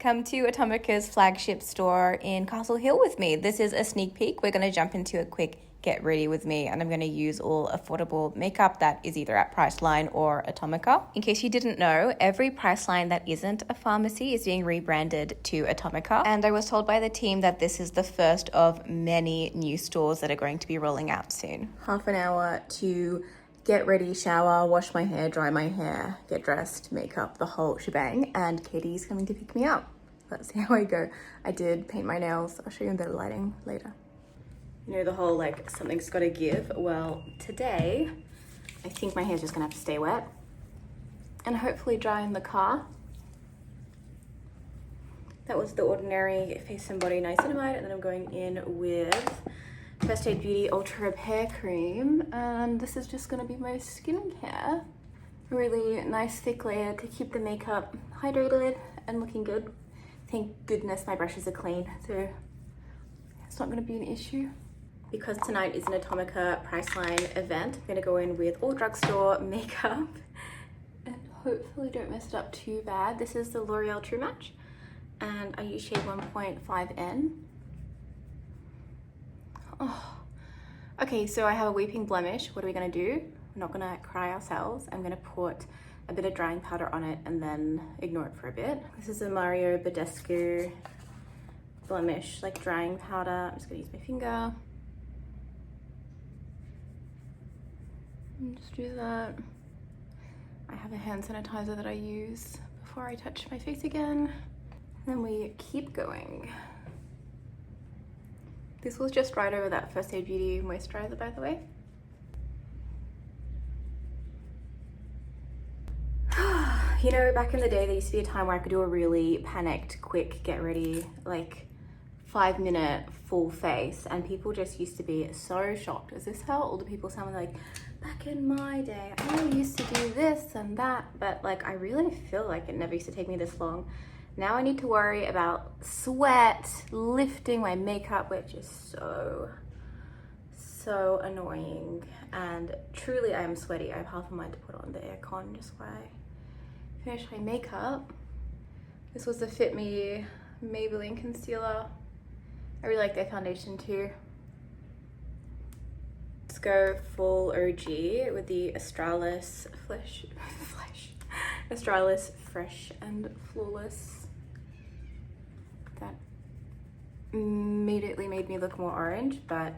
come to Atomica's flagship store in Castle Hill with me. This is a sneak peek. We're going to jump into a quick get ready with me, and I'm going to use all affordable makeup that is either at Priceline or Atomica. In case you didn't know, every Priceline that isn't a pharmacy is being rebranded to Atomica, and I was told by the team that this is the first of many new stores that are going to be rolling out soon. Half an hour to get ready, shower, wash my hair, dry my hair, get dressed, makeup, the whole shebang, and Katie's coming to pick me up. Let's see how I go. I did paint my nails. I'll show you in better lighting later. You know the whole like something's gotta give? Well, today I think my hair's just gonna have to stay wet and hopefully dry in the car. That was the Ordinary Face and Body Niacinamide, and then I'm going in with Pixi Beauty Ultra Repair Cream, and this is just gonna be my skincare. A really nice thick layer to keep the makeup hydrated and looking good. Thank goodness my brushes are clean, so it's not gonna be an issue. Because tonight is an Atomica Priceline event, I'm gonna go in with all drugstore makeup and hopefully don't mess it up too bad. This is the L'Oreal True Match, and I use shade 1.5N. Oh. Okay, so I have a weeping blemish. What are we gonna do? We're not gonna cry ourselves. I'm gonna put a bit of drying powder on it and then ignore it for a bit. This is a Mario Badescu blemish, like drying powder. I'm just gonna use my finger. And just do that. I have a hand sanitizer that I use before I touch my face again. And then we keep going. This was just right over that Pixi Beauty moisturizer, by the way. You know, back in the day, there used to be a time where I could do a really panicked, quick, get ready, like 5-minute full face, and people just used to be so shocked. Is this how older people sound? Like, back in my day, I used to do this and that, but like, I really feel like it never used to take me this long. Now I need to worry about sweat, lifting my makeup, which is so annoying. And truly, I am sweaty. I have half a mind to put on the aircon just while I finish my makeup. This was the Fit Me Maybelline concealer. I really like their foundation too. Let's go full OG with the Australis Australis Fresh and Flawless. That immediately made me look more orange, but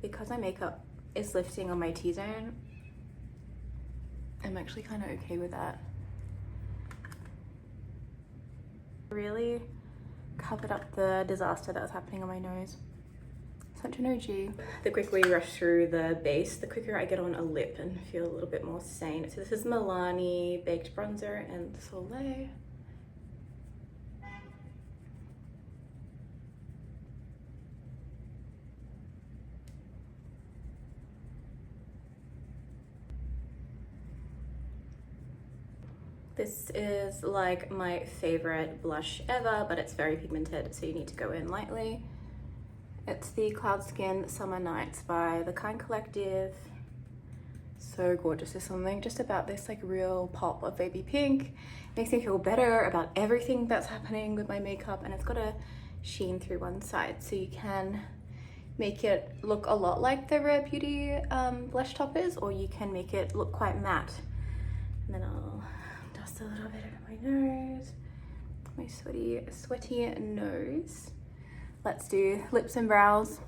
because my makeup is lifting on my T-zone, I'm actually kind of okay with that. Really covered up the disaster that was happening on my nose. Such an OG. The quicker we rush through the base, the quicker I get on a lip and feel a little bit more sane. So this is Milani Baked Bronzer and Soleil. This is like my favorite blush ever, but it's very pigmented, so you need to go in lightly. It's the Cloud Skin Summer Nights by The Kind Collective. So gorgeous. There's something just about this like real pop of baby pink. Makes me feel better about everything that's happening with my makeup, and it's got a sheen through one side, so you can make it look a lot like the Rare Beauty blush top is, or you can make it look quite matte. And then I'll dust a little bit over my nose, my sweaty nose. Let's do lips and brows.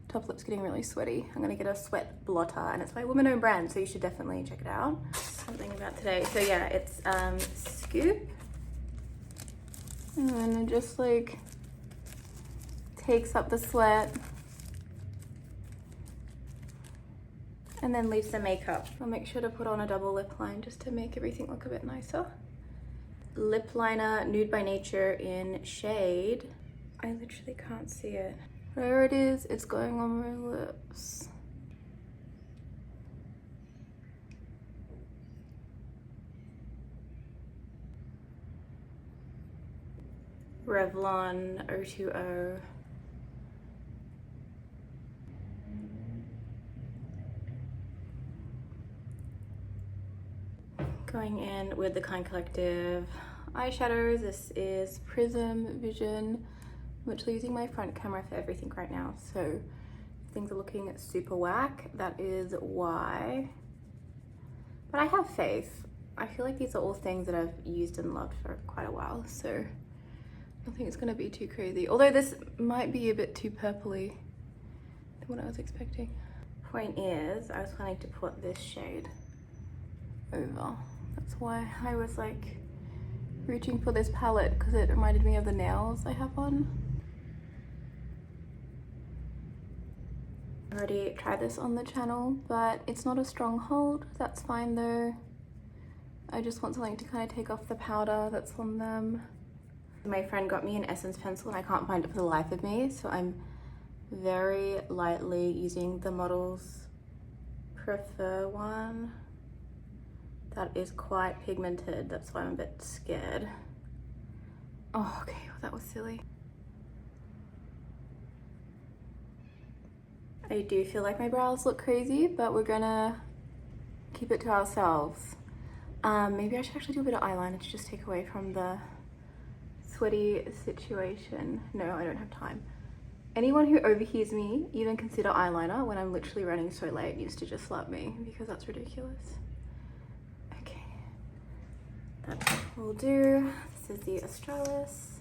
Top lip's getting really sweaty. I'm gonna get a sweat blotter, and it's by a woman-owned brand, so you should definitely check it out. Something about today. So yeah, it's Skoop. And then it just like takes up the sweat and then leaves the makeup. I'll make sure to put on a double lip line just to make everything look a bit nicer. Lip liner, Nude by Nature in shade. I literally can't see it. There it is, it's going on my lips. Revlon 020. Going in with the Kind Collective eyeshadows. This is Prism Vision. I'm actually using my front camera for everything right now, so things are looking super whack. That is why. But I have faith. I feel like these are all things that I've used and loved for quite a while, so I don't think it's gonna be too crazy. Although this might be a bit too purpley than what I was expecting. Point is, I was planning to put this shade over. That's why I was like reaching for this palette, because it reminded me of the nails I have on. I already tried this on the channel, but it's not a strong hold. That's fine though. I just want something to kind of take off the powder that's on them. My friend got me an Essence pencil and I can't find it for the life of me, so I'm very lightly using the Models Prefer one. That is quite pigmented, that's why I'm a bit scared. Oh, okay, well, that was silly. I do feel like my brows look crazy, but we're gonna keep it to ourselves. Maybe I should actually do a bit of eyeliner to just take away from the sweaty situation. No, I don't have time. Anyone who overhears me even consider eyeliner when I'm literally running so late needs to just slap me, because that's ridiculous. Okay, that will do. This is the Australis.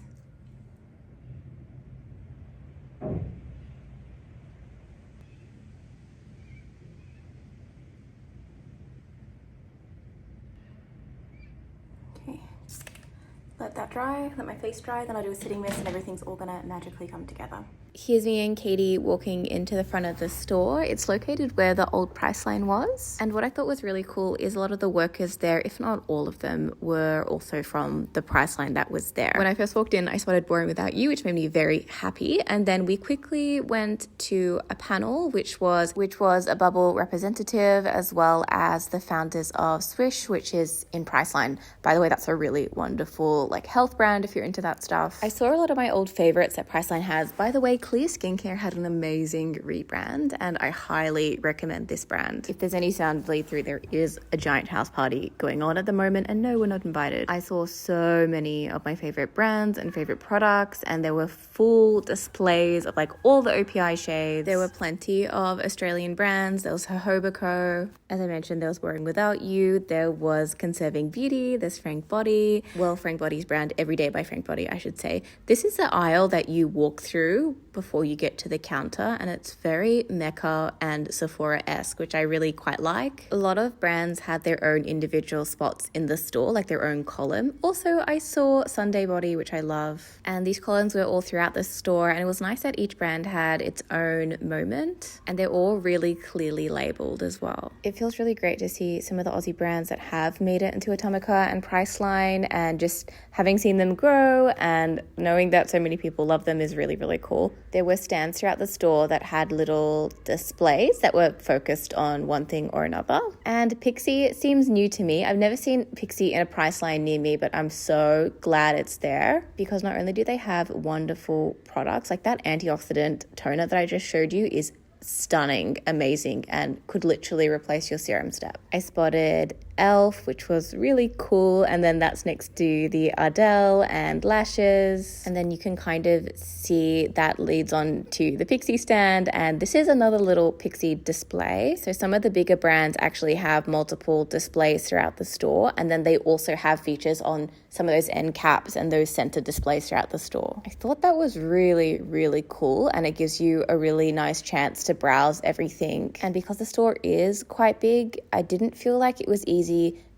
Let that dry, let my face dry, then I'll do a sitting mist and everything's all gonna magically come together. Here's me and Katie walking into the front of the store. It's located where the old Priceline was. And what I thought was really cool is a lot of the workers there, if not all of them, were also from the Priceline that was there. When I first walked in, I spotted Born Without You, which made me very happy. And then we quickly went to a panel, which was a bubble representative, as well as the founders of Swisse, which is in Priceline. By the way, that's a really wonderful like health brand if you're into that stuff. I saw a lot of my old favorites that Priceline has. By the way, Clear Skincare had an amazing rebrand and I highly recommend this brand. If there's any sound bleed through, there is a giant house party going on at the moment and no, we're not invited. I saw so many of my favorite brands and favorite products, and there were full displays of like all the OPI shades. There were plenty of Australian brands. There was Jojoba Co. As I mentioned, there was Wearing Without You. There was Conserving Beauty. There's Frank Body. Well, Frank Body's brand, Everyday by Frank Body, I should say. This is the aisle that you walk through before you get to the counter, and it's very Mecca and Sephora-esque, which I really quite like. A lot of brands had their own individual spots in the store, like their own column. Also, I saw Sunday Body, which I love, and these columns were all throughout the store, and it was nice that each brand had its own moment, and they're all really clearly labeled as well. It feels really great to see some of the Aussie brands that have made it into Atomica and Priceline, and just having seen them grow and knowing that so many people love them is really, really cool. There were stands throughout the store that had little displays that were focused on one thing or another. And Pixi seems new to me. I've never seen Pixi in a Priceline near me, but I'm so glad it's there, because not only do they have wonderful products, like that antioxidant toner that I just showed you is stunning, amazing, and could literally replace your serum step. I spotted Elf, which was really cool, and then that's next to the Ardell and lashes, and then you can kind of see that leads on to the Pixi stand, and this is another little Pixi display. So some of the bigger brands actually have multiple displays throughout the store, and then they also have features on some of those end caps and those center displays throughout the store. I thought that was really, really cool, and it gives you a really nice chance to browse everything. And because the store is quite big, I didn't feel like it was easy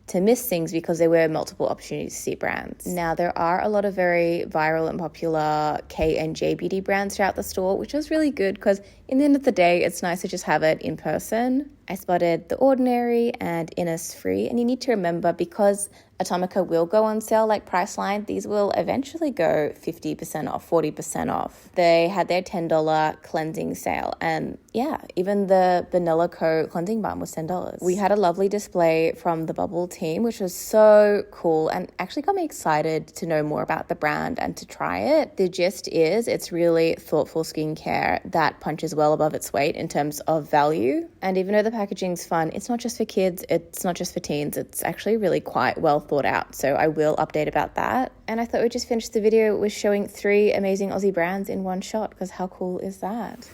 to miss things because there were multiple opportunities to see brands. Now, there are a lot of very viral and popular K and J beauty brands throughout the store, which was really good because in the end of the day, it's nice to just have it in person. I spotted The Ordinary and Innisfree, and you need to remember, because Atomica will go on sale like Priceline, these will eventually go 50% off, 40% off. They had their $10 cleansing sale, and yeah, even the Vanilla Co cleansing balm was $10. We had a lovely display from the Bubble team, which was so cool and actually got me excited to know more about the brand and to try it. The gist is it's really thoughtful skincare that punches well above its weight in terms of value. And even though the packaging's fun, it's not just for kids, it's not just for teens, it's actually really quite well thought out, so I will update about that. And I thought we'd just finish the video with showing 3 amazing Aussie brands in one shot, because how cool is that?